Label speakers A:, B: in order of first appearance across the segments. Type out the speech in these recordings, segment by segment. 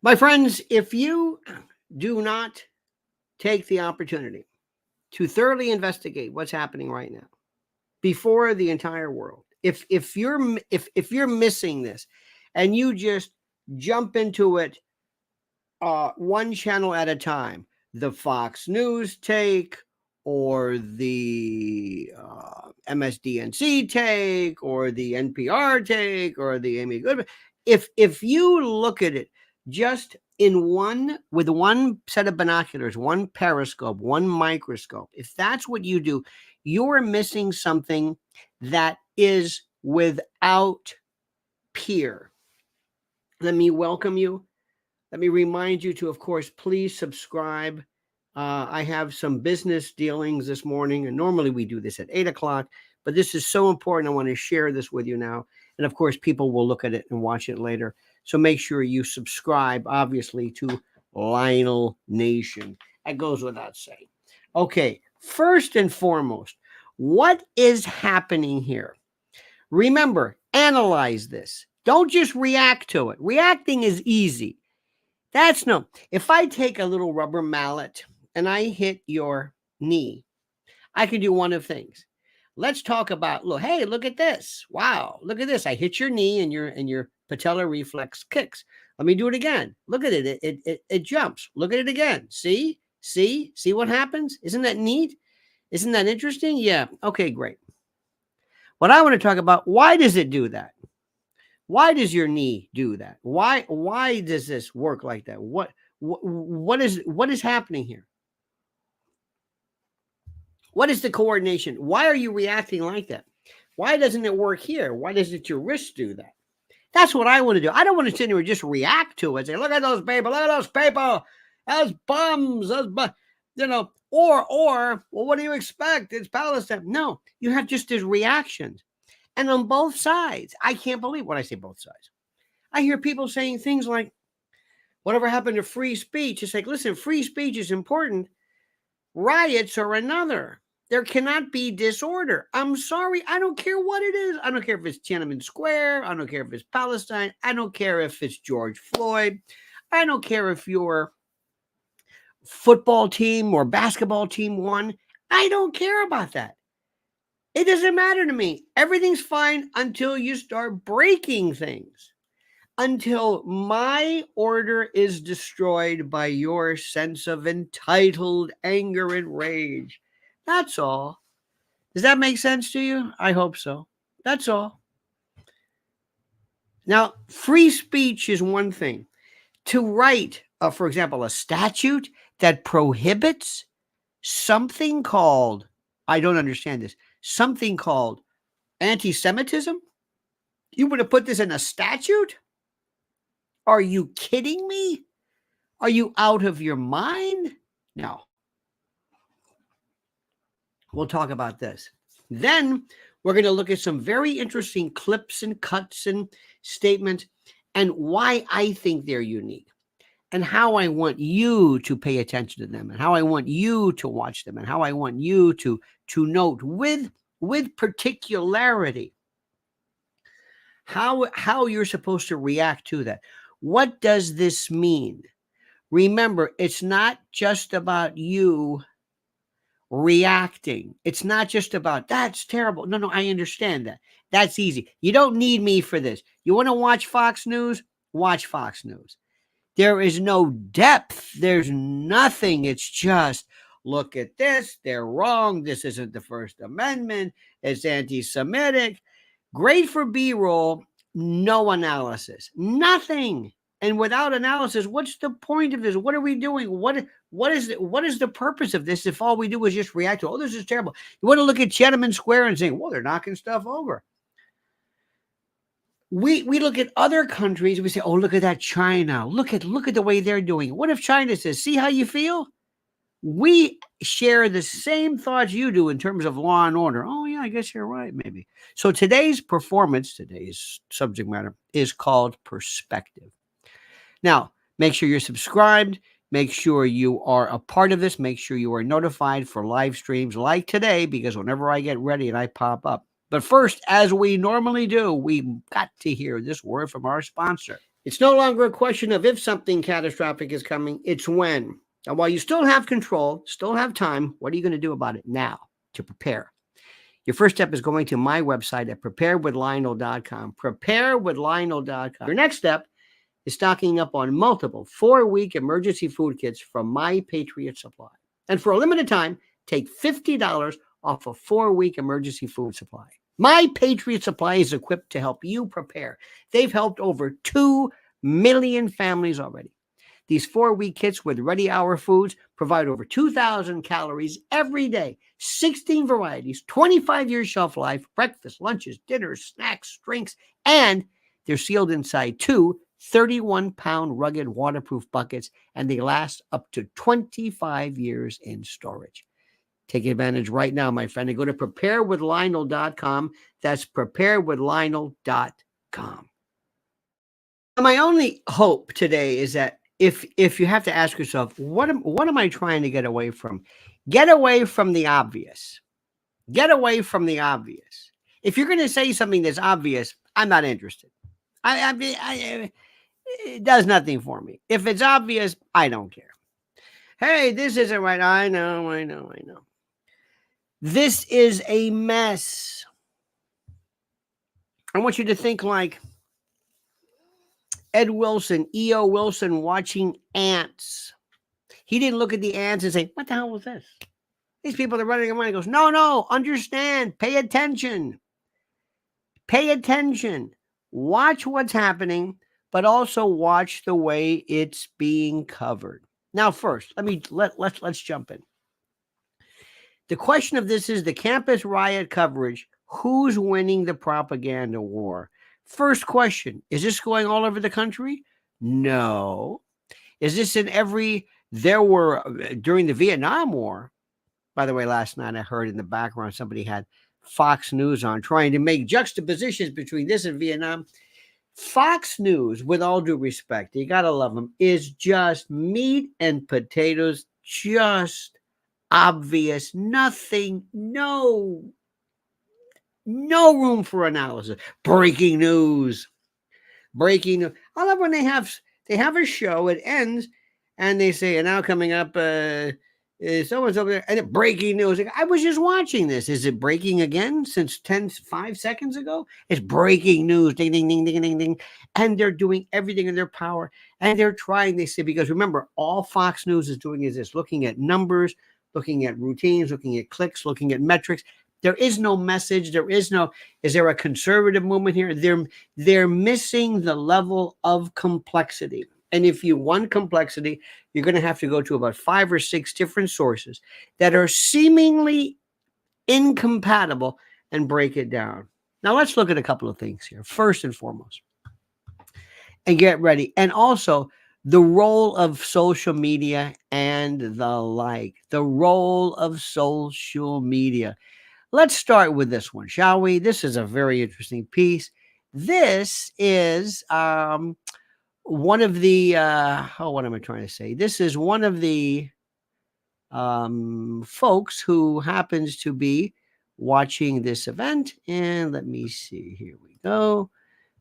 A: My friends, if you do not take the opportunity to thoroughly investigate what's happening right now before the entire world, if you're missing this and you just jump into it one channel at a time, the Fox News take or the MSDNC take or the NPR take or the Amy Goodman, if you look at it just in one with one set of binoculars, one periscope, one microscope, if that's what you do, you're missing something that is without peer. Let me welcome you. Let me remind you to, of course, please subscribe. I have some business dealings this morning, and normally we do this at 8 o'clock, but this is so important. I want to share this with you now. And of course, people will look at it and watch it later. So make sure you subscribe, obviously, to Lionel Nation. That goes without saying. Okay, first and foremost, what is happening here? Remember, analyze this. Don't just react to it. Reacting is easy. That's no. If I take a little rubber mallet and I hit your knee, I can do one of things. Let's talk about, look, hey, look at this. Wow, look at this. I hit your knee and your patellar reflex kicks. Let me do it again. Look at it. It jumps. Look at it again. See what happens? Isn't that neat? Isn't that interesting? Yeah. Okay, great. What I want to talk about, why does it do that? Why does your knee do that? Why does this work like that? What is happening here? What is the coordination? Why are you reacting like that? Why doesn't it work here? Why doesn't your wrist do that? That's what I want to do. I don't want to sit here and just react to it. Say, look at those people, those bums, or well, what do you expect? It's Palestine. No, you have just these reactions. And on both sides, I can't believe when I say both sides. I hear people saying things like, whatever happened to free speech? It's like, listen, free speech is important. Riots are another. There cannot be disorder. I'm sorry. I don't care what it is. I don't care if it's Tiananmen Square. I don't care if it's Palestine. I don't care if it's George Floyd. I don't care if your football team or basketball team won. I don't care about that. It doesn't matter to me. Everything's fine until you start breaking things. Until my order is destroyed by your sense of entitled anger and rage. That's all. Does that make sense to you? I hope so. That's all. Now, free speech is one thing. To write, for example, a statute that prohibits something called, I don't understand this, something called anti-Semitism? You would have put this in a statute? Are you kidding me? Are you out of your mind? No. We'll talk about this. Then we're going to look at some very interesting clips and cuts and statements and why I think they're unique and how I want you to pay attention to them and how I want you to watch them and how I want you to note with particularity how you're supposed to react to that. What does this mean? Remember, it's not just about you reacting. It's not just about, that's terrible. No, I understand that. That's easy. You don't need me for this. You want to watch Fox News? Watch Fox News. There is no depth. There's nothing. It's just, look at this. They're wrong. This isn't the First Amendment. It's anti-Semitic. Great for B-roll. No analysis. Nothing. And without analysis, what's the point of this? What are we doing? What is the purpose of this if all we do is just react to, oh, this is terrible. You want to look at Tiananmen Square and say, well, they're knocking stuff over. We look at other countries, we say, oh, look at that China. Look at the way they're doing. What if China says, see how you feel? We share the same thoughts you do in terms of law and order. Oh, yeah, I guess you're right, maybe. So today's subject matter is called perspective. Now, make sure you're subscribed. Make sure you are a part of this. Make sure you are notified for live streams like today, because whenever I get ready and I pop up. But first, as we normally do, we got to hear this word from our sponsor. It's no longer a question of if something catastrophic is coming, it's when. And while you still have control, still have time, what are you going to do about it now to prepare? Your first step is going to my website at preparewithlionel.com. Preparewithlionel.com. Your next step is stocking up on multiple 4-week emergency food kits from My Patriot Supply. And for a limited time, take $50 off a 4-week emergency food supply. My Patriot Supply is equipped to help you prepare. They've helped over 2 million families already. These 4-week kits with ready hour foods provide over 2,000 calories every day, 16 varieties, 25 years shelf life, breakfast, lunches, dinners, snacks, drinks, and they're sealed inside 2 31-pound rugged waterproof buckets, and they last up to 25 years in storage. Take advantage right now, my friend, and go to preparewithlionel.com. That's preparewithlionel.com. My only hope today is that if you have to ask yourself, what am I trying to get away from? Get away from the obvious. Get away from the obvious. If you're going to say something that's obvious, I'm not interested. It does nothing for me. If it's obvious, I don't care. Hey, this isn't right. I know. This is a mess. I want you to think like Ed Wilson, E.O. Wilson watching ants. He didn't look at the ants and say, what the hell was this? These people are running around. He goes, no, understand. Pay attention. Pay attention. Watch what's happening, but also watch the way it's being covered. Now, first, let's jump in. The question of this is the campus riot coverage. Who's winning the propaganda war? First question, is this going all over the country? No. Is this in there were, during the Vietnam War, by the way, last night I heard in the background somebody had Fox News on trying to make juxtapositions between this and Vietnam. Fox News, with all due respect, you got to love them, is just meat and potatoes, just obvious, nothing, no room for analysis. Breaking news. I love when they have a show, it ends, and they say, and now coming up, someone's over there, and breaking news. I was just watching this. Is it breaking again since 5 seconds ago? It's breaking news. Ding, ding, ding, ding, ding, ding. And they're doing everything in their power. And they're trying, they say, because remember, all Fox News is doing is this, looking at numbers, looking at routines, looking at clicks, looking at metrics. There is no message. Is there a conservative movement here? They're missing the level of complexity. And if you want complexity, you're going to have to go to about 5 or 6 different sources that are seemingly incompatible and break it down. Now, let's look at a couple of things here. First and foremost, and get ready. And also, the role of social media and the like. The role of social media. Let's start with this one, shall we? This is a very interesting piece. This is one of the, what am I trying to say? This is one of the folks who happens to be watching this event. And let me see. Here we go.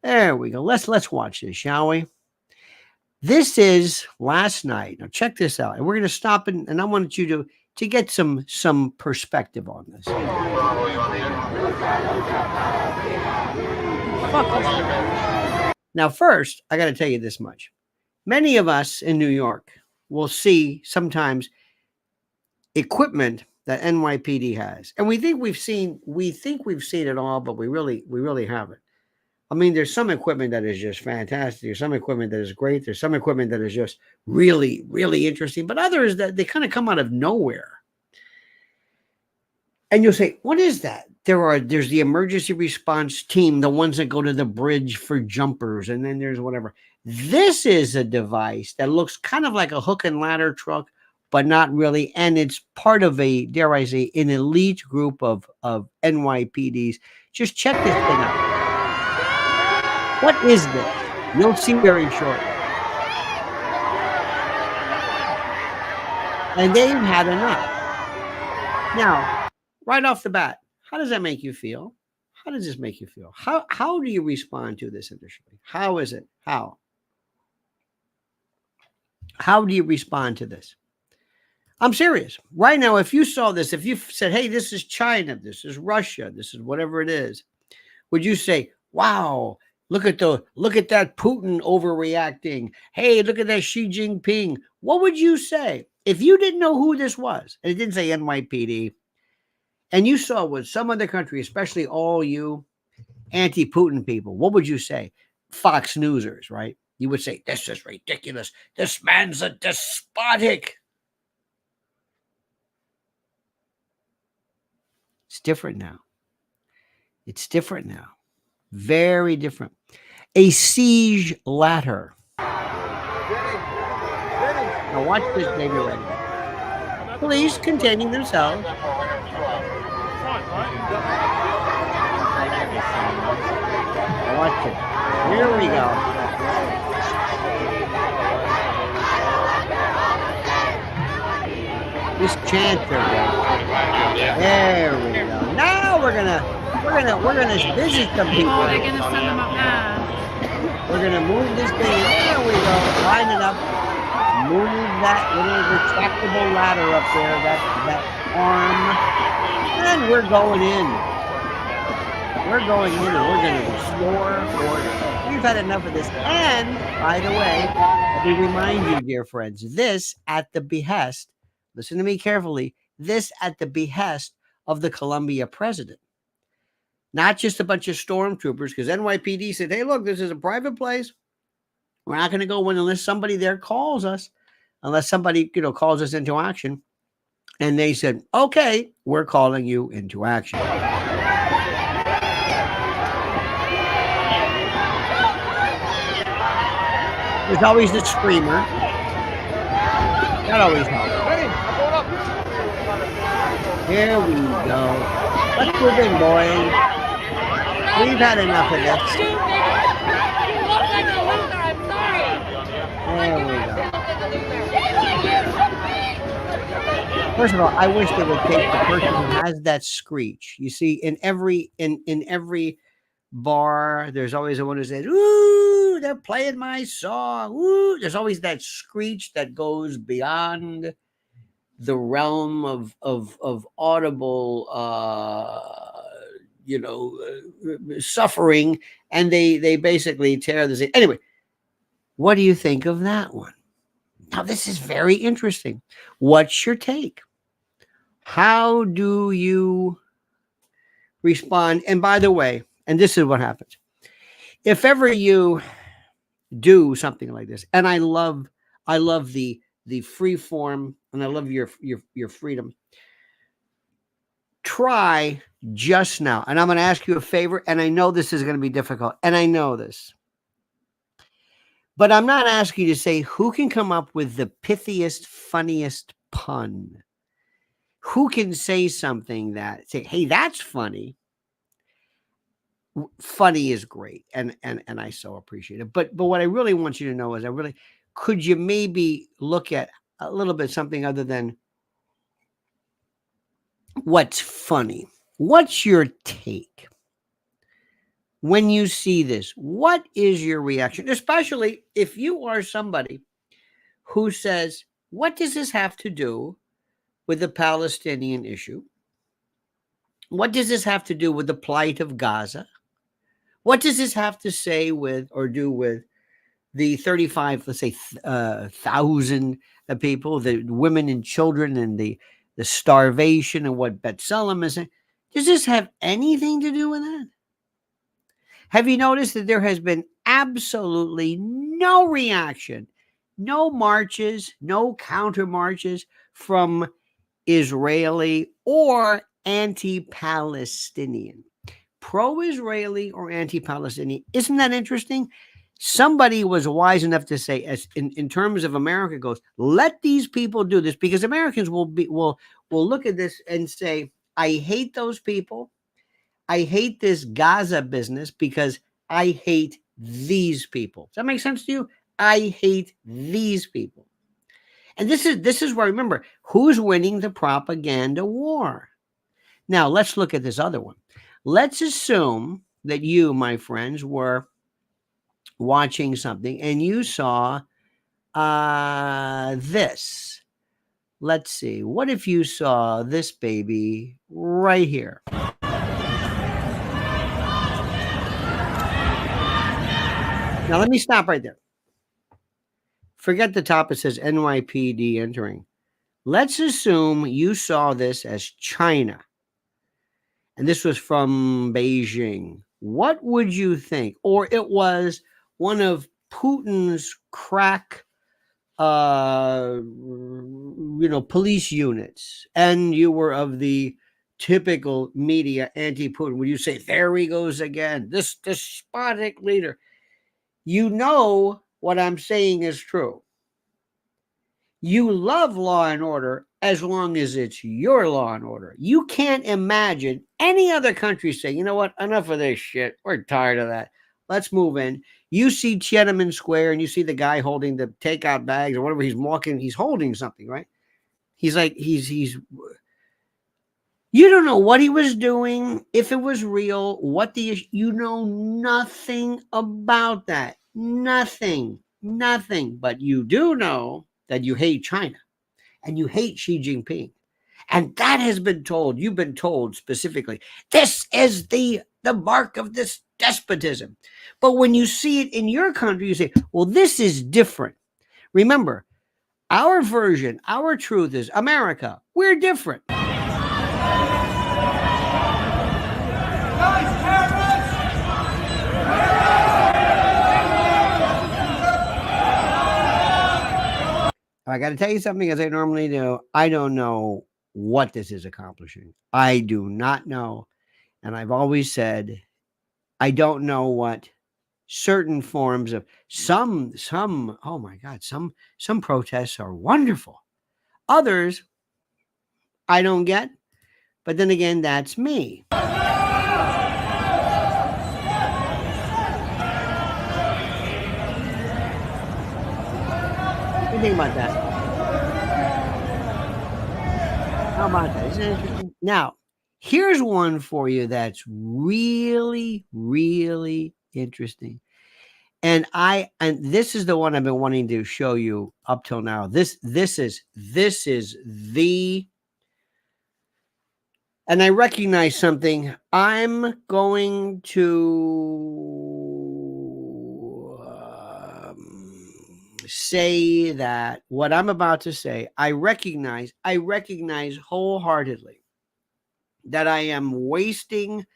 A: There we go. Let's watch this, shall we? This is last night. Now check this out. And we're going to stop and I want you to get some perspective on this. Now, first, I got to tell you this much. Many of us in New York will see sometimes equipment that NYPD has. And we think we've seen it all, but we really haven't. I mean, there's some equipment that is just fantastic. There's some equipment that is great. There's some equipment that is just really, really interesting, but others that they kind of come out of nowhere. And you'll say, what is that? There's the emergency response team, the ones that go to the bridge for jumpers, and then there's whatever. This is a device that looks kind of like a hook and ladder truck, but not really. And it's part of dare I say, an elite group of NYPDs. Just check this thing out. What is this? You'll see very shortly. And they've had enough. Now, right off the bat, how does that make you feel? How does this make you feel? How do you respond to this initially? How is it? How? How do you respond to this? I'm serious. Right now, if you saw this, if you said, hey, this is China, this is Russia, this is whatever it is, would you say, wow, look at that Putin overreacting? Hey, look at that Xi Jinping. What would you say if you didn't know who this was? And it didn't say NYPD. And you saw with some other country, especially all you anti-Putin people, what would you say? Fox Newsers, right? You would say, this is ridiculous. This man's a despotic. It's different now. It's different now. Very different. A siege ladder. Now watch this baby right now. Police containing themselves. Watch it. Here we go. This chanter. There we go. Now we're gonna visit some people.
B: Oh, they're gonna send them up now.
A: We're gonna move this thing. There we go. Line it up. Move that little retractable ladder up there. That arm. And we're going in. We're going in and we're going to restore order. We've had enough of this. And, by the way, let me remind you, dear friends, this at the behest, listen to me carefully, this at the behest of the Colombia president. Not just a bunch of stormtroopers, because NYPD said, hey, look, this is a private place. We're not going to go in unless somebody there calls us, unless somebody, calls us into action. And they said, okay, we're calling you into action. There's always the screamer. That always helps. Here we go. Let's move in, boys. We've had enough of this. There we go. First of all, I wish they would take the person who has that screech. You see, in every bar, there's always the one who says, ooh, they're playing my song. Ooh, there's always that screech that goes beyond the realm of audible suffering, and they basically tear the thing. Anyway, what do you think of that one? Now, this is very interesting. What's your take? How do you respond? And by the way, and this is what happens. If ever you do something like this, and I love the free form, and I love your freedom. Try just now, and I'm going to ask you a favor, and I know this is going to be difficult, and I know this. But I'm not asking you to say who can come up with the pithiest, funniest pun. Who can say something that say, hey, that's funny. Funny is great, and I so appreciate it. But what I really want you to know is could you maybe look at a little bit something other than what's funny? What's your take? When you see this, what is your reaction? Especially if you are somebody who says, what does this have to do with the Palestinian issue? What does this have to do with the plight of Gaza? What does this have to say with or do with the 35, let's say, 1,000 people, the women and children, and the starvation, and what B'Tselem is saying? Does this have anything to do with that? Have you noticed that there has been absolutely no reaction, no marches, no counter marches from Israeli or anti-Palestinian, pro-Israeli or anti-Palestinian? Isn't that interesting? Somebody was wise enough to say, as in terms of America goes, let these people do this, because Americans will look at this and say, I hate those people. I hate this Gaza business because I hate these people. Does that make sense to you? I hate these people. And this is where, remember, who's winning the propaganda war? Now, let's look at this other one. Let's assume that you, my friends, were watching something and you saw this. Let's see. What if you saw this baby right here? Now, let me stop right there. Forget the top. It says NYPD entering. Let's assume you saw this as China, and this was from Beijing. What would you think? Or it was one of Putin's crack, police units, and you were of the typical media anti-Putin. Would you say, there he goes again, this despotic leader? You know what I'm saying is true. You love law and order as long as it's your law and order. You can't imagine any other country saying, you know what, enough of this shit. We're tired of that. Let's move in. You see Tiananmen Square and you see the guy holding the takeout bags or whatever he's walking. He's holding something, right? He's like, you don't know what he was doing, if it was real, you know nothing about that. Nothing. But you do know that you hate China and you hate Xi Jinping. And that has been told. You've been told specifically, this is the mark of this despotism. But when you see it in your country, you say, well, this is different. Remember, our version, our truth is America. We're different. I got to tell you something, as I normally do. I don't know what this is accomplishing. I do not know. And I've always said, I don't know what certain forms of some, oh my God, some protests are wonderful. Others, I don't get. But then again, that's me. What do you think about that? How about that? Isn't it interesting? Now, here's one for you that's really, really interesting. And this is the one I've been wanting to show you up till now. This is the, and I recognize something. I'm going to say that what I'm about to say, I recognize wholeheartedly that I am wasting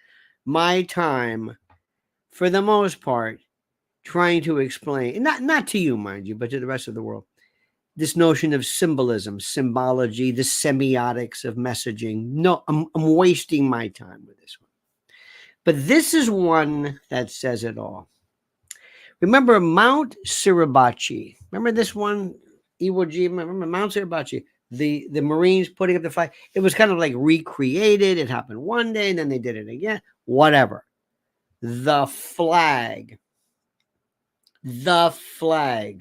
A: my time, for the most part, trying to explain, not to you, mind you, but to the rest of the world, this notion of symbolism, symbology, the semiotics of messaging. No, I'm wasting my time with this one. But this is one that says it all. Remember Mount Suribachi? Remember this one, Iwo Jima? Remember Mount Suribachi? The Marines putting up the flag. It was kind of like recreated. It happened one day, and then they did it again. Whatever. The flag. Vexillology,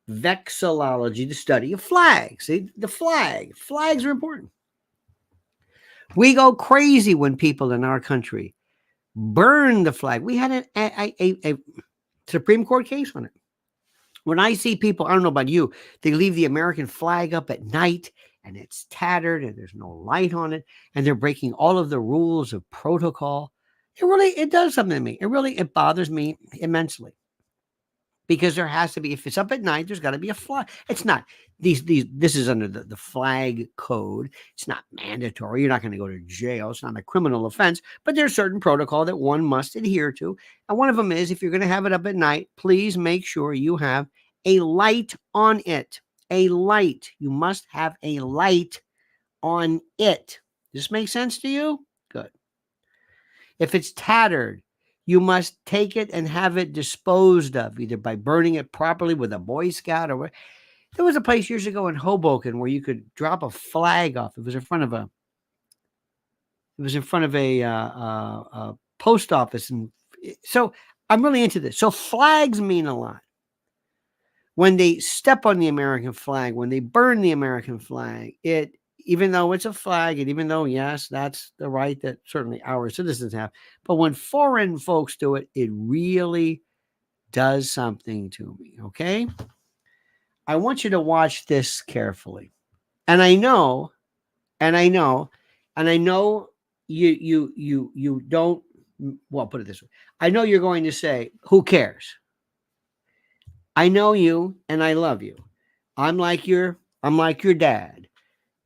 A: the study of flags. See, the flags are important. We go crazy when people in our country burn the flag. We had a Supreme Court case on it. When I see people, I don't know about you, they leave the American flag up at night and it's tattered and there's no light on it, and they're breaking all of the rules of protocol. It does something to me. It bothers me immensely, because there has to be, if it's up at night, there's got to be a flag. It's not this is under the flag code. It's not mandatory. You're not going to go to jail. It's not a criminal offense, but there's certain protocol that one must adhere to. And one of them is, if you're going to have it up at night, please make sure you have a light on it. A light. You must have a light on it. Does this make sense to you? Good. If it's tattered, you must take it and have it disposed of, either by burning it properly with a Boy Scout or. There was a place years ago in Hoboken where you could drop a flag off. It was in front of a post office, and so I'm really into this. So flags mean a lot. When they step on the American flag, when they burn the American flag, even though it's a flag, and even though, yes, that's the right that certainly our citizens have, but when foreign folks do it, it really does something to me. Okay. I want you to watch this carefully. And I know, and I know, and I know you don't, well, put it this way. I know you're going to say, who cares? I know you and I love you. I'm like your dad.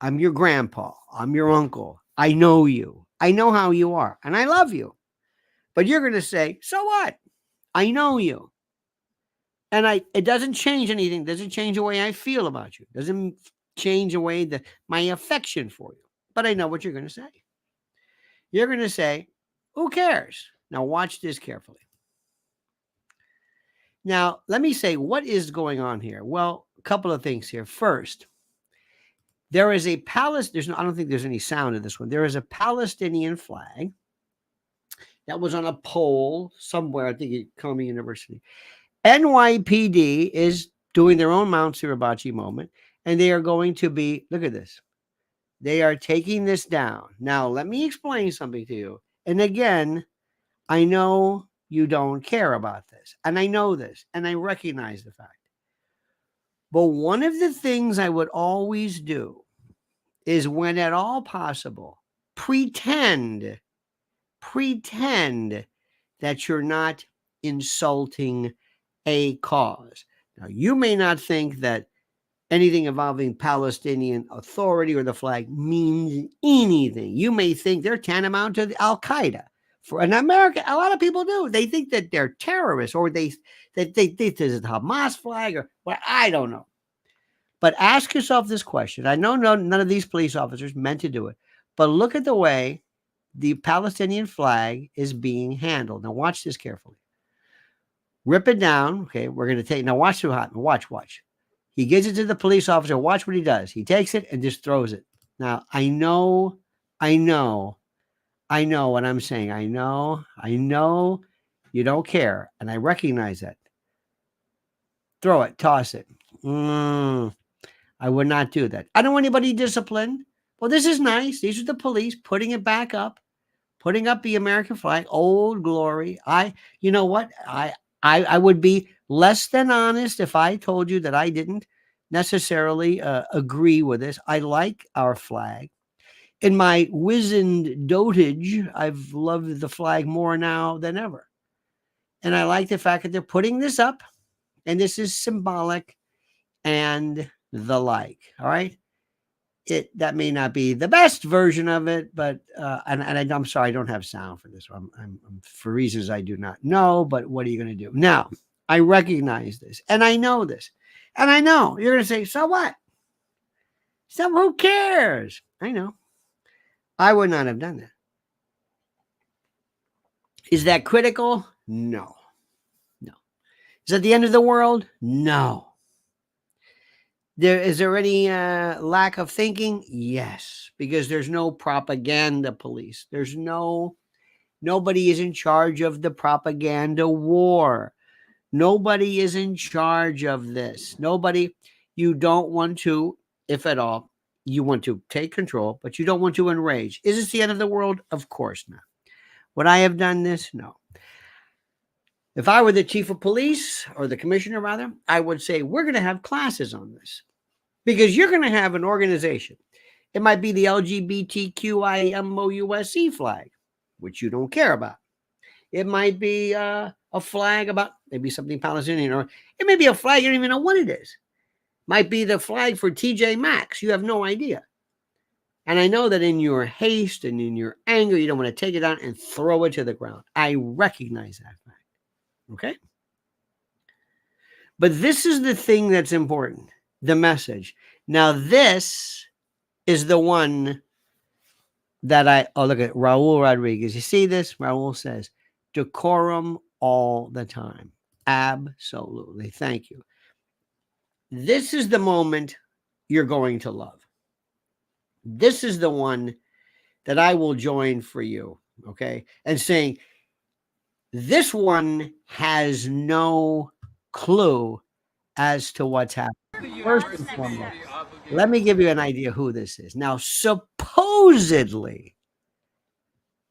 A: I'm your grandpa. I'm your uncle. I know you. I know how you are. And I love you. But you're going to say, so what? I know you. And it doesn't change anything. It doesn't change the way I feel about you. It doesn't change the way that my affection for you. But I know what you're going to say. You're going to say, who cares? Now watch this carefully. Now, let me say, what is going on here? Well, a couple of things here. First, there is a I don't think there's any sound in this one. There is a Palestinian flag that was on a pole somewhere, I think at Columbia University. NYPD is doing their own Mount Suribachi moment, and they are going to be, look at this. They are taking this down. Now, let me explain something to you. And again, I know you don't care about this, and I know this, and I recognize the fact. But one of the things I would always do is, when at all possible, pretend that you're not insulting a cause. Now, you may not think that anything involving Palestinian Authority or the flag means anything. You may think they're tantamount to Al Qaeda. For in America, a lot of people do. They think that they're terrorists, or they think there's a Hamas flag, or well, I don't know. But ask yourself this question. I know none of these police officers meant to do it, but look at the way the Palestinian flag is being handled. Now watch this carefully. Rip it down. Okay, we're going to take, now watch what happens. Watch. He gives it to the police officer. Watch what he does. He takes it and just throws it. Now, I know what I'm saying. I know you don't care, and I recognize that. Throw it, toss it. I would not do that. I don't want anybody disciplined. Well, this is nice. These are the police putting it back up, putting up the American flag. Old glory. You know what? I would be less than honest if I told you that I didn't necessarily agree with this. I like our flag. In my wizened dotage, I've loved the flag more now than ever. And I like the fact that they're putting this up, and this is symbolic and the like. All right. That may not be the best version of it, but I'm sorry, I don't have sound for this one. I'm for reasons I do not know, but what are you going to do? Now, I recognize this, and I know this, and I know you're going to say, so what? So who cares? I know. I would not have done that. Is that critical? No. Is that the end of the world? No. Is there any lack of thinking? Yes, because there's no propaganda police. There's nobody is in charge of the propaganda war. Nobody is in charge of this. Nobody. You don't want to, if at all, you want to take control, but you don't want to enrage. Is this the end of the world? Of course not. Would I have done this? No. If I were the chief of police, or the commissioner rather, I would say, we're going to have classes on this. Because you're going to have an organization. It might be the LGBTQIMOUSE flag, which you don't care about. It might be a flag about maybe something Palestinian, or it may be a flag you don't even know what it is. Might be the flag for TJ Maxx. You have no idea. And I know that in your haste and in your anger, you don't want to take it down and throw it to the ground. I recognize that fact. Okay? But this is the thing that's important. The message. Now, this is the one that look at Raul Rodriguez. You see this? Raul says, decorum all the time. Absolutely. Thank you. This is the moment you're going to love. This is the one that I will join for you. Okay. And saying, this one has no clue as to what's happening. First and foremost, let me give you an idea who this is. Now, supposedly,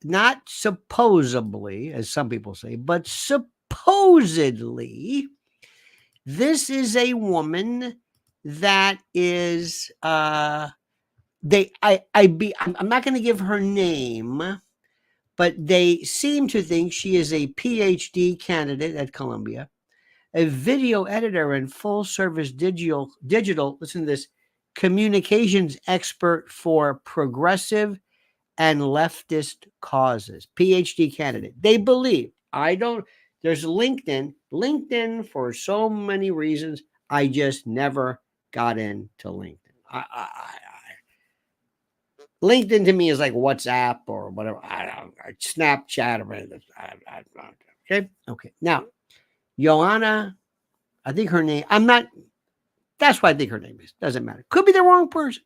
A: not supposedly, as some people say, but supposedly, this is a woman that is I'm not going to give her name, but they seem to think she is a PhD candidate at Columbia, a video editor and full service digital, listen to this, communications expert for progressive and leftist causes. PhD candidate. They believe, there's LinkedIn for so many reasons. I just never got into LinkedIn. LinkedIn to me is like WhatsApp or whatever. I don't know, Snapchat or anything. Okay. Now, Joanna, I think her name, that's what I think her name is. Doesn't matter. Could be the wrong person.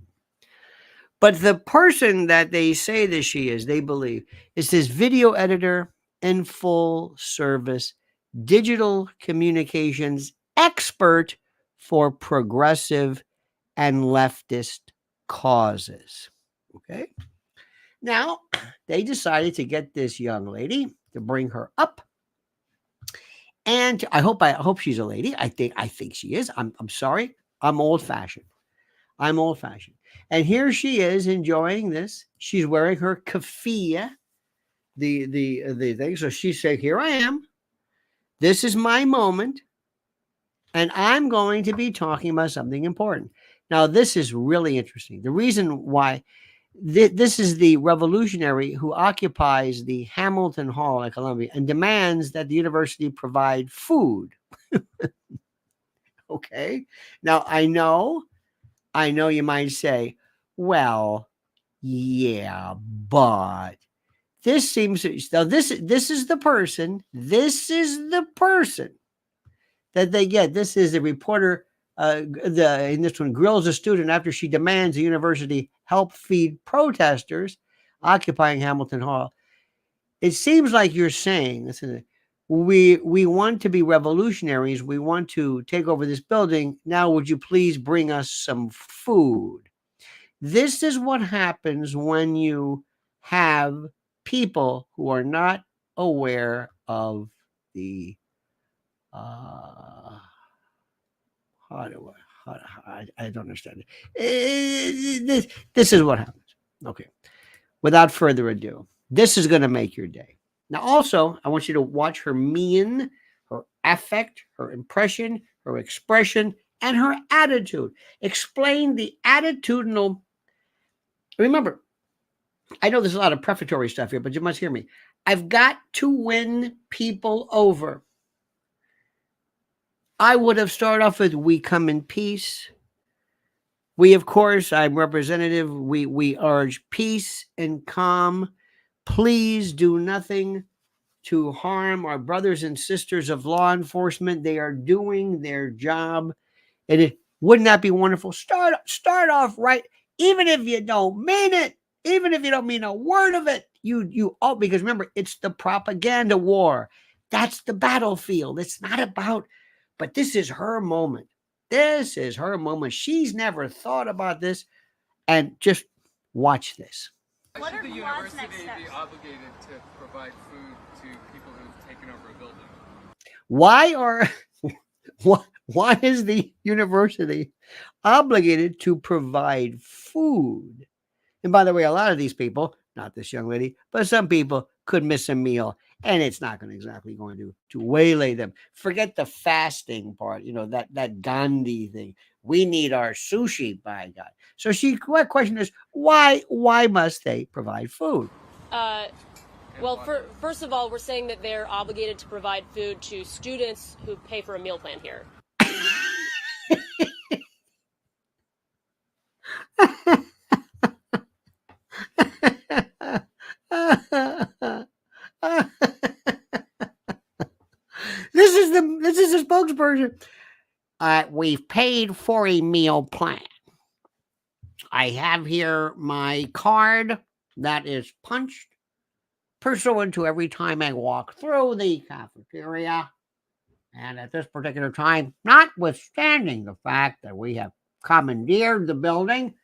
A: But the person that they say that she is, they believe, is this video editor and full service digital communications expert for progressive and leftist causes. Okay. Now, they decided to get this young lady to bring her up. And I hope she's a lady. I think she is. I'm sorry. I'm old-fashioned. And here she is enjoying this. She's wearing her keffiyeh, the thing. So she's saying, "Here I am. This is my moment, and I'm going to be talking about something important." Now, this is really interesting. The reason why this is the revolutionary who occupies the Hamilton Hall at Columbia and demands that the university provide food. Okay. Now, I know you might say, well, yeah, but this seems so this is the person that they get. This is the reporter in this one grills a student after she demands the university help feed protesters occupying Hamilton Hall. It seems like you're saying, listen, we want to be revolutionaries. We want to take over this building. Now, would you please bring us some food? This is what happens when you have people who are not aware of the I don't understand it. This is what happens. Okay. Without further ado, this is going to make your day. Now, also, I want you to watch her mien, her affect, her impression, her expression, and her attitude. Explain the attitudinal. Remember, I know there's a lot of prefatory stuff here, but you must hear me. I've got to win people over. I would have started off with, we come in peace. We, of course, I'm representative. We urge peace and calm. Please do nothing to harm our brothers and sisters of law enforcement. They are doing their job. And wouldn't that be wonderful? Start off right, even if you don't mean it, even if you don't mean a word of it. Because remember, it's the propaganda war. That's the battlefield. It's not about, but this is her moment. This is her moment. She's never thought about this. And just watch this.
B: Why should the university be obligated to provide food to people who've taken over a building?
A: Why is the university obligated to provide food? And by the way, a lot of these people, not this young lady, but some people could miss a meal, and it's not going to waylay them. Forget the fasting part, that Gandhi thing. We need our sushi, by God. So my question is, why must they provide food?
C: Well, first of all, we're saying that they're obligated to provide food to students who pay for a meal plan here. This is the spokesperson. We've paid for a meal plan. I have here my card that is punched pursuant to every time I walk through the cafeteria. And at this particular time, notwithstanding the fact that we have commandeered the building,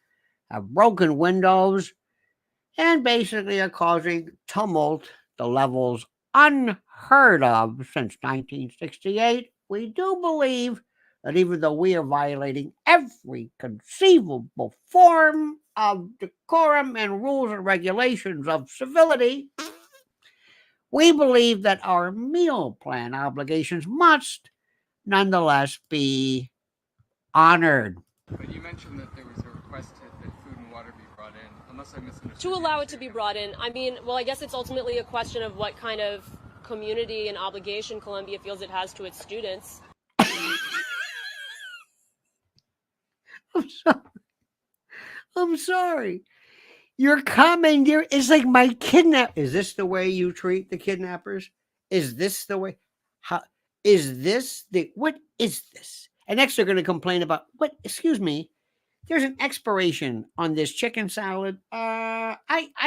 C: have broken windows, and basically are causing tumult, the levels unheard of since 1968. We do believe that even though we are violating every conceivable form of decorum and rules and regulations of civility, we believe that our meal plan obligations must nonetheless be honored.
B: But you mentioned that there was a request that food and water be brought in, unless I misunderstood.
D: To allow it to be brought in. I mean, well, I guess it's ultimately a question of what kind of community and obligation Columbia feels it has to its students.
C: I'm sorry. Your commandeer is like my kidnap. Is this the way you treat the kidnappers? Is this the way? How is this the what is this? And next they're going to complain about what? Excuse me. There's an expiration on this chicken salad. I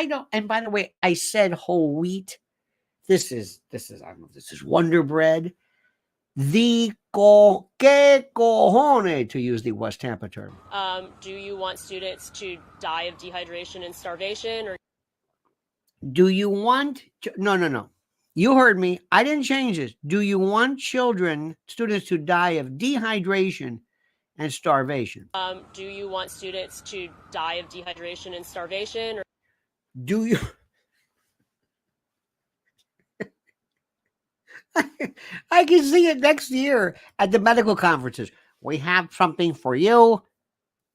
C: don't. And by the way, I said whole wheat. This is I don't know if this is Wonder Bread. The que cojones, to use the West Tampa term.
D: Do you want students to die of dehydration and starvation, or
C: Do you want no. You heard me. I didn't change this. Do you want students to die of dehydration and starvation?
D: do you want students to die of dehydration and starvation, or
C: Do you I can see it next year at the medical conferences. We have something for you,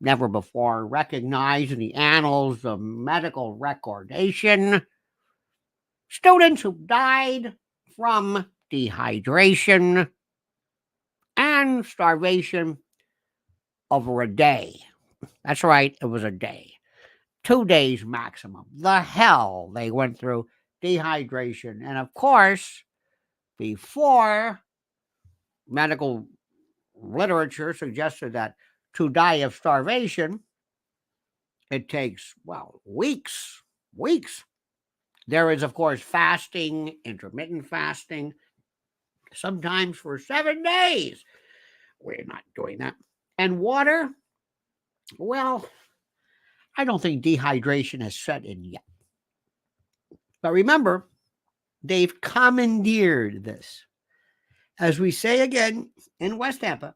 C: never before recognized in the annals of medical recordation. Students who died from dehydration and starvation over a day. That's right, it was a day. 2 days maximum. The hell they went through dehydration. And of course, before, medical literature suggested that to die of starvation, it takes, well, weeks. There is, of course, fasting, intermittent fasting, sometimes for 7 days. We're not doing that. And water, well, I don't think dehydration has set in yet. But remember, they've commandeered this. As we say again in West Tampa,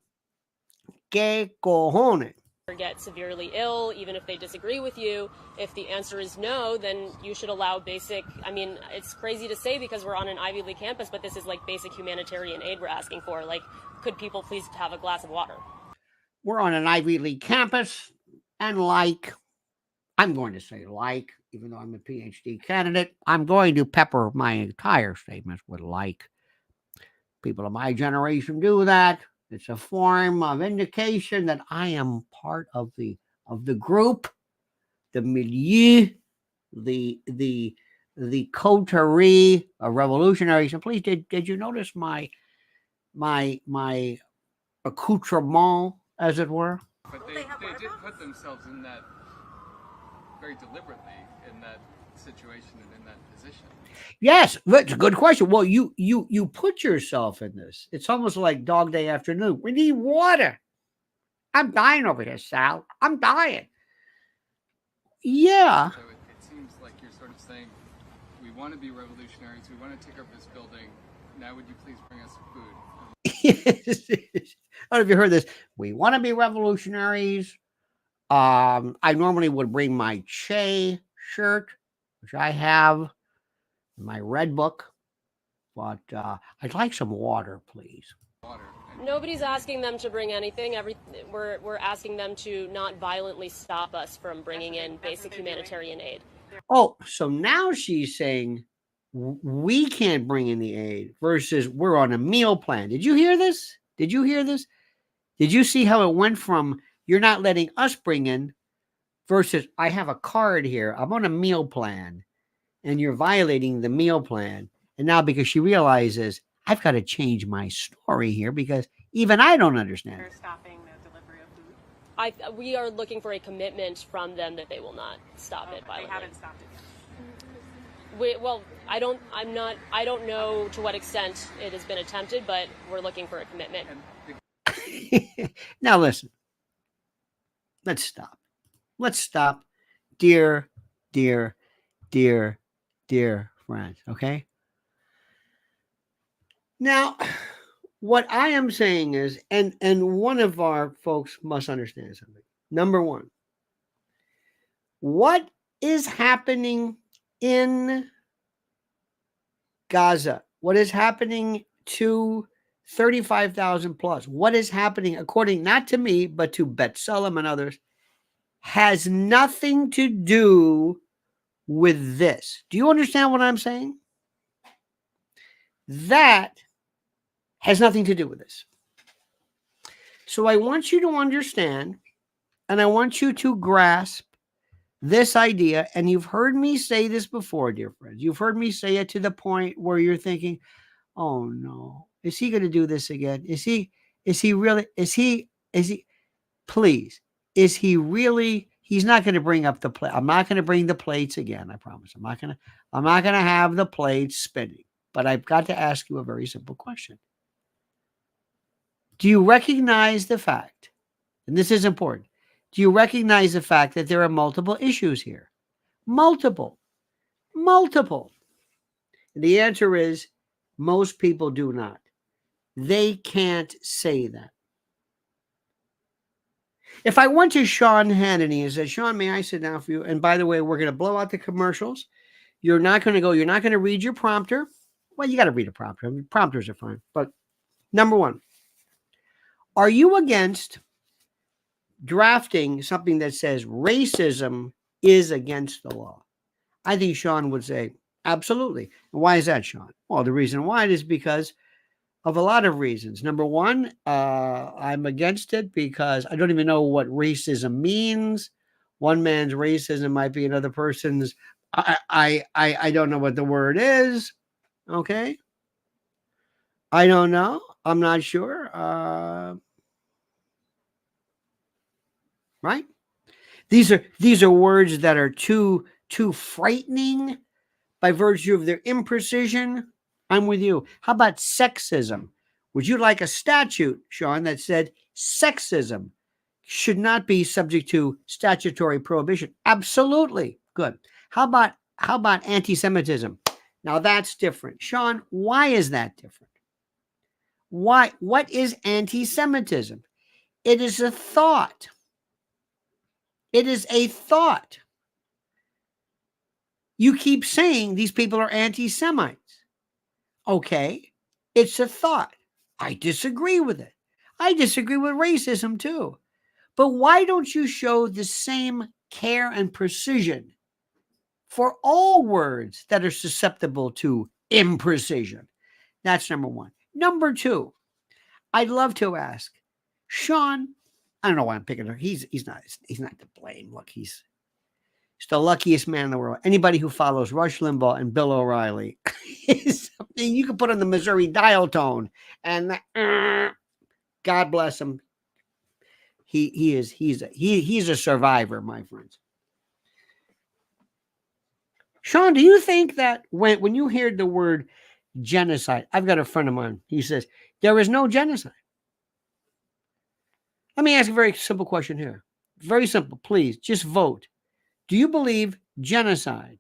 C: que cojones.
D: get severely ill, even if they disagree with you. If the answer is no, then you should allow basic, I mean, it's crazy to say because we're on an Ivy League campus, but this is like basic humanitarian aid we're asking for. Like, could people please have a glass of water?
C: We're on an Ivy League campus, and I'm going to say even though I'm a PhD candidate, I'm going to pepper my entire statements with like. People of my generation do that. It's a form of indication that I am part of the group, the milieu, the coterie of revolutionaries. And please, did you notice my accoutrement, as it were?
B: But they did put themselves in that very deliberately in that situation and in that position.
C: Yes, that's a good question. Well, you put yourself in this. It's almost like Dog Day Afternoon. We need water. I'm dying over here, Sal. I'm dying. Yeah.
B: So it seems like you're sort of saying, we want to be revolutionaries. We want to take over this building. Now, would you please bring us food?
C: I don't know if you heard this. We want to be revolutionaries. I normally would bring my Che shirt, which I have in my red book, but I'd like some water, please.
B: Water.
D: Nobody's asking them to bring anything. We're asking them to not violently stop us from bringing in basic humanitarian aid.
C: Oh, so now she's saying we can't bring in the aid versus we're on a meal plan. Did you hear this? Did you see how it went from you're not letting us bring in versus I have a card here. I'm on a meal plan and you're violating the meal plan. And now because she realizes I've got to change my story here because even I don't understand.
E: They're stopping the delivery of food.
D: We are looking for a commitment from them that they will not stop it violently.
E: They haven't stopped it yet.
D: I don't know to what extent it has been attempted, but we're looking for a commitment.
C: Now listen, let's stop, dear friends, okay?
A: Now, what I am saying is, and one of our folks must understand something. Number one, what is happening in Gaza? What is happening to 35,000 plus? What is happening, according not to me, but to Betsalem and others, has nothing to do with this. Do you understand what I'm saying? That has nothing to do with this. So I want you to understand, and I want you to grasp this idea. And you've heard me say this before, dear friends. You've heard me say it to the point where you're thinking, oh no, is he going to do this again? Is he really, please, is he really, he's not going to bring up the plate. I'm not going to bring the plates again. I promise. I'm not going to have the plates spinning, but I've got to ask you a very simple question. Do you recognize the fact, and this is important, do you recognize the fact that there are multiple issues here? Multiple. And the answer is most people do not. They can't say that. If I went to Sean Hannity and said, Sean, may I sit down for you? And by the way, we're going to blow out the commercials. You're not going to read your prompter. Well, you got to read a prompter. I mean, prompters are fine. But number one, are you against drafting something that says racism is against the law? I think Sean would say, absolutely. And why is that, Sean? Well, the reason why is because of a lot of reasons. Number one, I'm against it because I don't even know what racism means. One man's racism might be another person's. I don't know what the word is. Okay. I don't know. I'm not sure. Right? These are words that are too frightening by virtue of their imprecision. I'm with you. How about sexism? Would you like a statute, Sean, that said sexism should not be subject to statutory prohibition? Absolutely. Good. How about anti-Semitism? Now that's different. Sean, why is that different? Why? What is anti-Semitism? It is a thought. It is a thought. You keep saying these people are anti-Semites. Okay, it's a thought. I disagree with it. I disagree with racism too. But why don't you show the same care and precision for all words that are susceptible to imprecision? That's number one. Number two, I'd love to ask Sean. I don't know why I'm picking her. He's not to blame. Look, he's the luckiest man in the world. Anybody who follows Rush Limbaugh and Bill O'Reilly is something you can put on the Missouri dial tone, and God bless him. He's a survivor, my friends. Sean, do you think that when you hear the word genocide, I've got a friend of mine. He says there is no genocide. Let me ask a very simple question here. Very simple. Please, just vote. Do you believe genocide?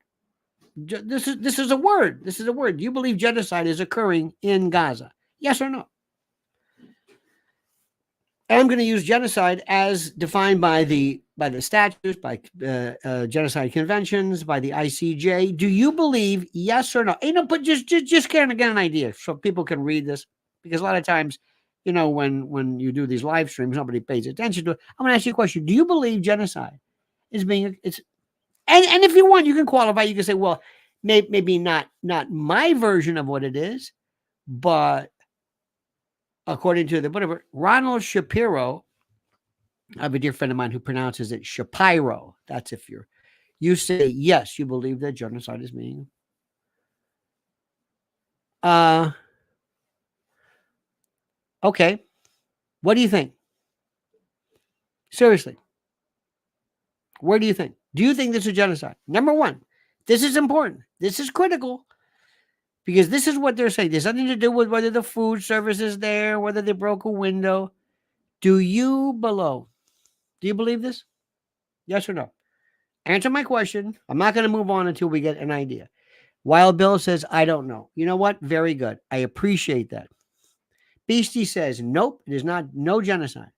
A: This is a word. This is a word. Do you believe genocide is occurring in Gaza? Yes or no? I'm going to use genocide as defined by the statutes, by genocide conventions, by the ICJ. Do you believe yes or no? But just kind of get an idea so people can read this, because a lot of times, when you do these live streams, nobody pays attention to it. I'm going to ask you a question. Do you believe genocide is and if you want, you can qualify. You can say, well, maybe not my version of what it is, but according to whatever, Ronald Shapiro, I have a dear friend of mine who pronounces it Shapiro. That's if you say, yes, you believe that genocide is being. Okay. What do you think? Seriously. Where do you think? Do you think this is genocide? Number one, this is important. This is critical because this is what they're saying. There's nothing to do with whether the food service is there, whether they broke a window. Do you believe this? Yes or no? Answer my question. I'm not going to move on until we get an idea. Wild Bill says, I don't know. You know what? Very good. I appreciate that. Beastie says, nope, it is not, no genocide.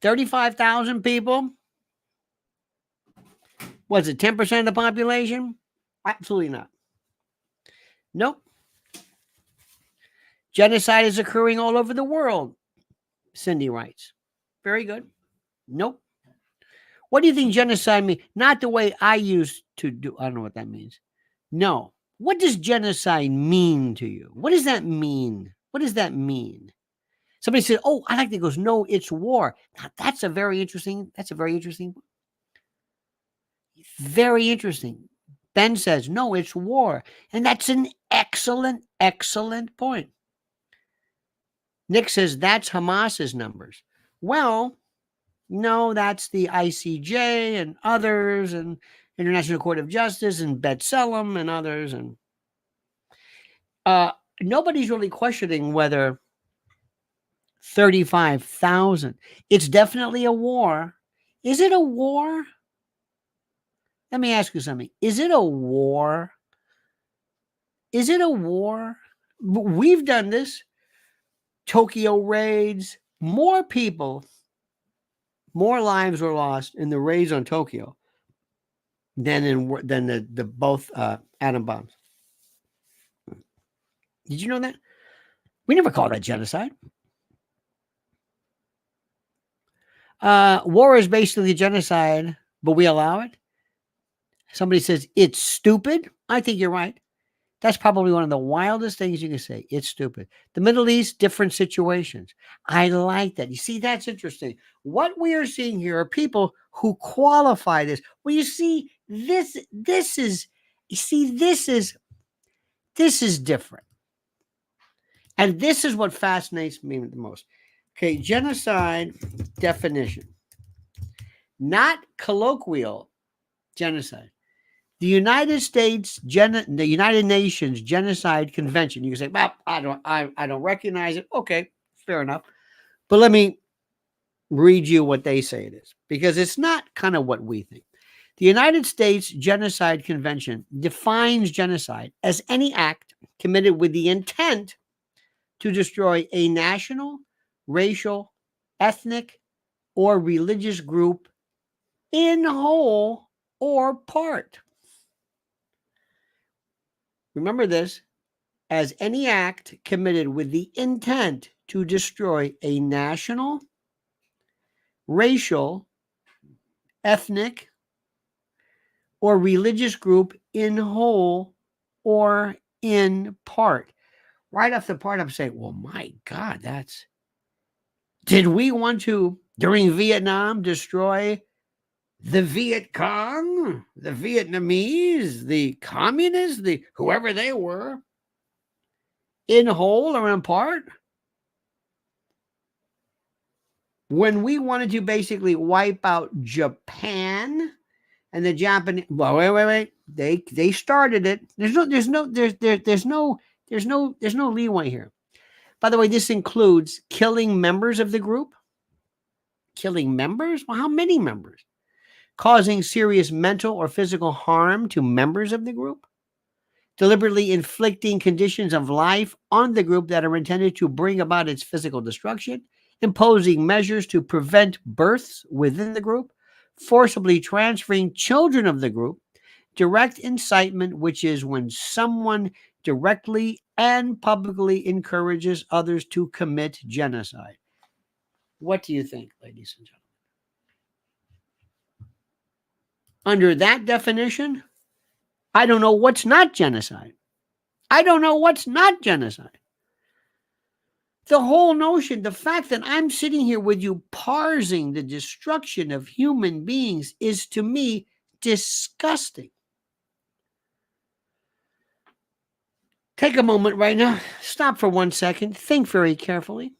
A: 35,000 people. Was it 10% of the population? Absolutely not. Nope. Genocide is occurring all over the world, Cindy writes. Very good. Nope. What do you think genocide means? Not the way I used to do. I don't know what that means. No. What does genocide mean to you? What does that mean? What does that mean? Somebody said, oh, I like that. Goes, no, it's war. Now, that's a very interesting. Very interesting. Ben says, no, it's war. And that's an excellent, excellent point. Nick says, that's Hamas's numbers. Well, no, that's the ICJ and others and International Court of Justice and B'Tselem and others. And nobody's really questioning whether 35,000. It's definitely a war. Is it a war? Let me ask you something. Is it a war? Is it a war? We've done this. Tokyo raids. More people, more lives were lost in the raids on Tokyo than the both atom bombs. Did you know that? We never called that genocide. War is basically genocide, but we allow it. Somebody says it's stupid. I think you're right. That's probably one of the wildest things you can say. It's stupid. The Middle East, different situations. I like that. You see, that's interesting. What we are seeing here are people who qualify this. Well, you see, this is different. And this is what fascinates me the most. Okay, genocide definition. Not colloquial genocide. The United Nations Genocide Convention. You can say, well, I don't recognize it. Okay, fair enough. But let me read you what they say it is, because it's not kind of what we think. The United States Genocide Convention defines genocide as any act committed with the intent to destroy a national, racial, ethnic, or religious group in whole or part. Remember this, as any act committed with the intent to destroy a national, racial, ethnic, or religious group in whole or in part. Right off the part, I'm saying, well, my God, did we want to, during Vietnam, destroy the Viet Cong, the Vietnamese, the communists, whoever they were, in whole or in part? When we wanted to basically wipe out Japan and the Japanese, well, wait, they started it. There's no leeway here. By the way, this includes killing members of the group. Killing members? Well, how many members? Causing serious mental or physical harm to members of the group, deliberately inflicting conditions of life on the group that are intended to bring about its physical destruction, imposing measures to prevent births within the group, forcibly transferring children of the group, direct incitement, which is when someone directly and publicly encourages others to commit genocide. What do you think, ladies and gentlemen? Under that definition, I don't know what's not genocide. I don't know what's not genocide. The whole notion, the fact that I'm sitting here with you parsing the destruction of human beings is, to me, disgusting. Take a moment right now. Stop for 1 second. Think very carefully.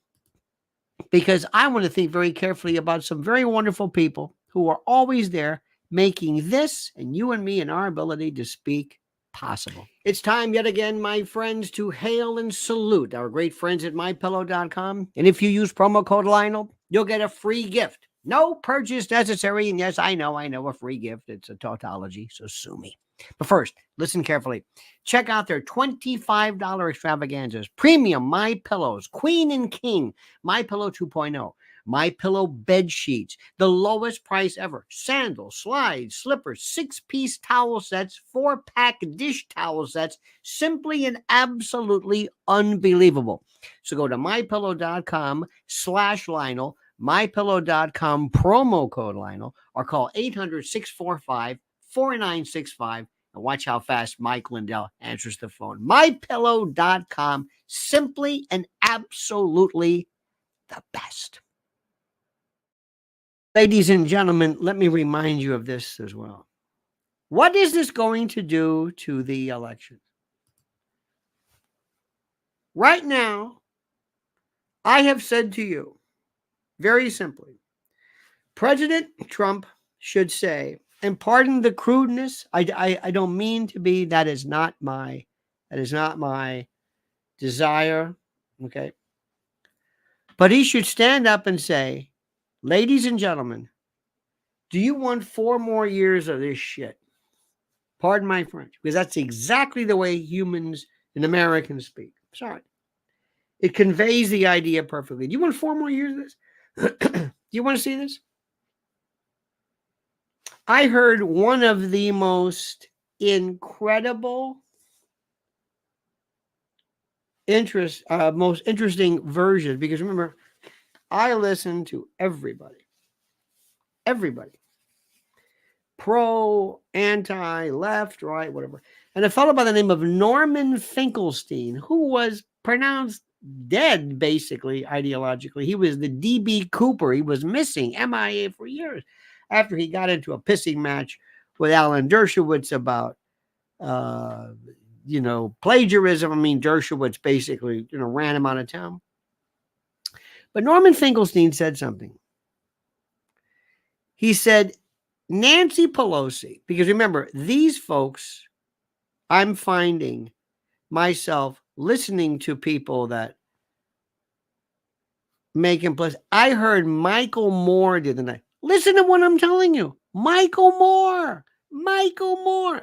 A: Because I want to think very carefully about some very wonderful people who are always there making this and you and me and our ability to speak possible. It's time yet again, my friends, to hail and salute our great friends at mypillow.com. And if you use promo code Lionel, you'll get a free gift No purchase necessary. And yes, I know, a free gift. It's a tautology, so sue me. But first, listen carefully. Check out their $25 extravaganzas. Premium My Pillows, Queen and King, My Pillow 2.0, My Pillow bed sheets, the lowest price ever. Sandals, slides, slippers, 6-piece towel sets, 4-pack dish towel sets. Simply and absolutely unbelievable. So go to mypillow.com/Lionel, mypillow.com promo code Lionel, or call 800-645-4965 and watch how fast Mike Lindell answers the phone. mypillow.com, simply and absolutely the best. Ladies and gentlemen, let me remind you of this as well. What is this going to do to the election? Right now, I have said to you, very simply, President Trump should say, and pardon the crudeness, I don't mean to be, that is not my desire, okay? But he should stand up and say, ladies and gentlemen, do you want 4 more years of this shit? Pardon my French, because that's exactly the way humans and Americans speak. Sorry. It conveys the idea perfectly. Do you want 4 more years of this? Do you want to see this? I heard one of the most incredible, most interesting versions, because remember, I listen to everybody, pro, anti, left, right, whatever. And a fellow by the name of Norman Finkelstein, who was pronounced dead, basically, ideologically. He was the D.B. Cooper. He was missing, MIA for years, after he got into a pissing match with Alan Dershowitz about, plagiarism. I mean, Dershowitz basically, ran him out of town. But Norman Finkelstein said something. He said, Nancy Pelosi, because remember, these folks, I'm finding myself listening to people that make him plus. I heard Michael Moore the other night. Listen to what I'm telling you. Michael Moore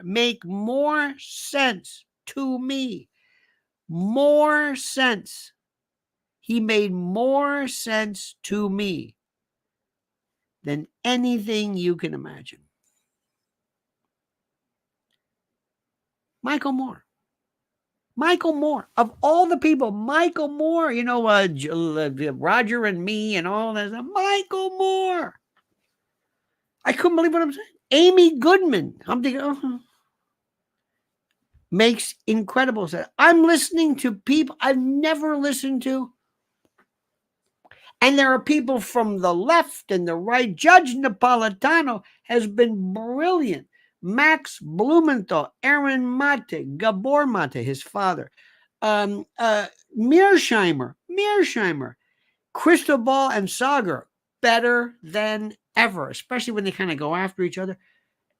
A: make more sense to me. More sense. He made more sense to me than anything you can imagine. Michael Moore, of all the people, Michael Moore, Roger and Me and all that stuff. Michael Moore. I couldn't believe what I'm saying. Amy Goodman. I'm thinking, makes incredible sense. I'm listening to people I've never listened to. And there are people from the left and the right. Judge Napolitano has been brilliant. Max Blumenthal, Aaron Mate, Gabor Mate, his father, Mearsheimer, Cristobal and Sagar, better than ever, especially when they kind of go after each other.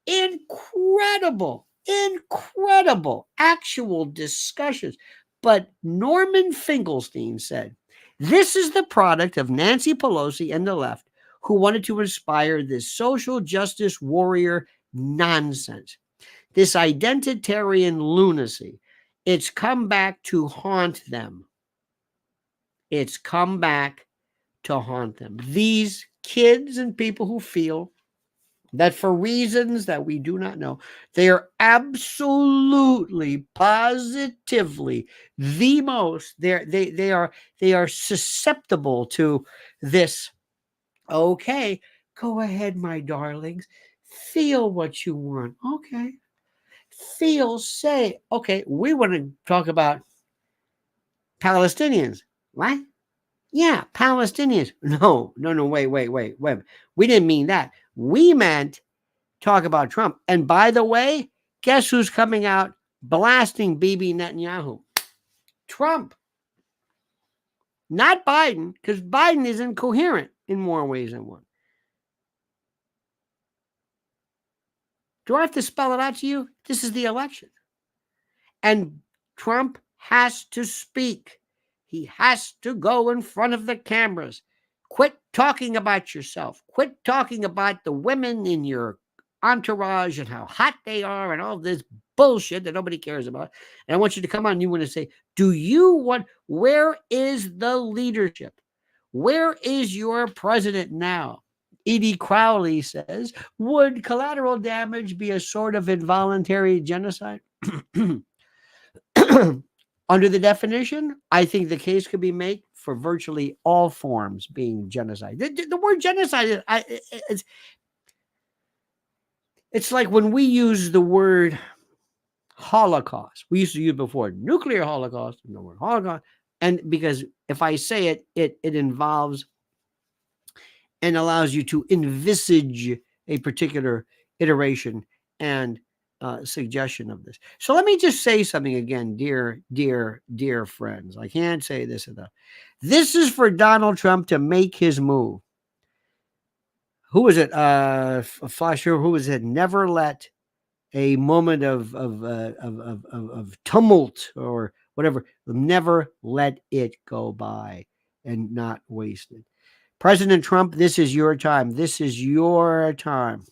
A: Incredible actual discussions. But Norman Finkelstein said, this is the product of Nancy Pelosi and the left, who wanted to inspire this social justice warrior nonsense, this identitarian lunacy. It's come back to haunt them. These kids and people who feel that for reasons that we do not know, they are absolutely, positively the most, they are susceptible to this. Okay, go ahead, my darlings. Feel what you want. Okay. Say, okay, we want to talk about Palestinians. What? Yeah, Palestinians. No, wait. We didn't mean that. We meant talk about Trump. And by the way, guess who's coming out blasting Bibi Netanyahu? Trump. Not Biden, because Biden is incoherent in more ways than one. Do I have to spell it out to you? This is the election. And Trump has to speak. He has to go in front of the cameras.
C: Quit talking about yourself. Quit talking about the women in your entourage and how hot they are and all this bullshit that nobody cares about. And I want you to come on and you want to say, where is the leadership? Where is your president now? Edie Crowley says, would collateral damage be a sort of involuntary genocide? Under the definition, I think the case could be made for virtually all forms being genocide. The word genocide, it's like when we use the word Holocaust. We used to use before nuclear Holocaust, the word Holocaust. And because if I say it, it involves and allows you to envisage a particular iteration and suggestion of this. So let me just say something again, dear friends. I can't say this enough. This is for Donald Trump to make his move. Who was it? Flasher, who was it? Never let a moment of tumult or whatever, never let it go by and not waste it. President Trump, this is your time. This is your time.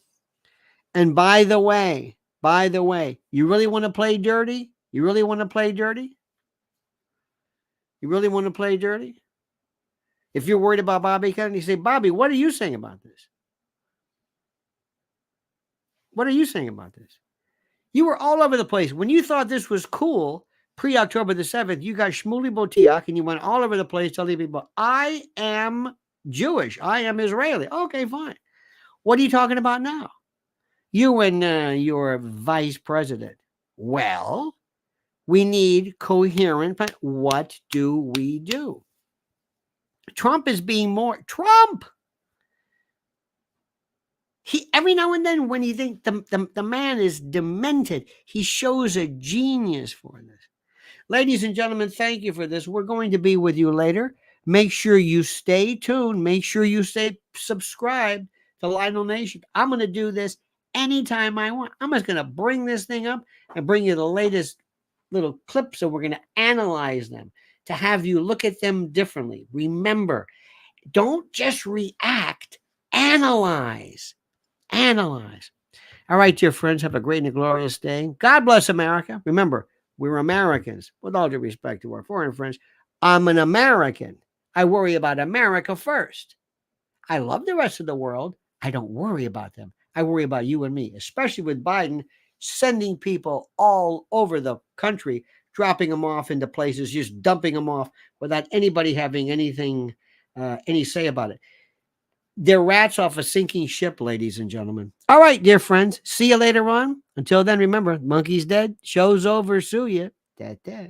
C: And by the way, you really want to play dirty? You really want to play dirty? You really want to play dirty? If you're worried about Bobby Kennedy, say, Bobby, what are you saying about this? What are you saying about this? You were all over the place. When you thought this was cool, pre-October the 7th, you got Shmuley Botiak and you went all over the place telling people, I am Jewish. I am Israeli. Okay, fine. What are you talking about now? You and your vice president. Well, we need coherent. What do we do? Trump is being more Trump. He every now and then, when you think the man is demented, he shows a genius for this. Ladies and gentlemen, thank you for this. We're going to be with you later. Make sure you stay tuned. Make sure you stay subscribed to Lionel Nation. I'm going to do this anytime I want. I'm just going to bring this thing up and bring you the latest little clips, and we're going to analyze them to have you look at them differently. Remember, don't just react. Analyze. Analyze. All right, dear friends, have a great and glorious day. God bless America. Remember, we're Americans. With all due respect to our foreign friends, I'm an American. I worry about America first. I love the rest of the world. I don't worry about them. I worry about you and me, especially with Biden sending people all over the country, dropping them off into places, just dumping them off without anybody having anything, any say about it. They're rats off a sinking ship, ladies and gentlemen. All right, dear friends. See you later on. Until then, remember, monkey's dead. Show's over. Sue ya. Da, da.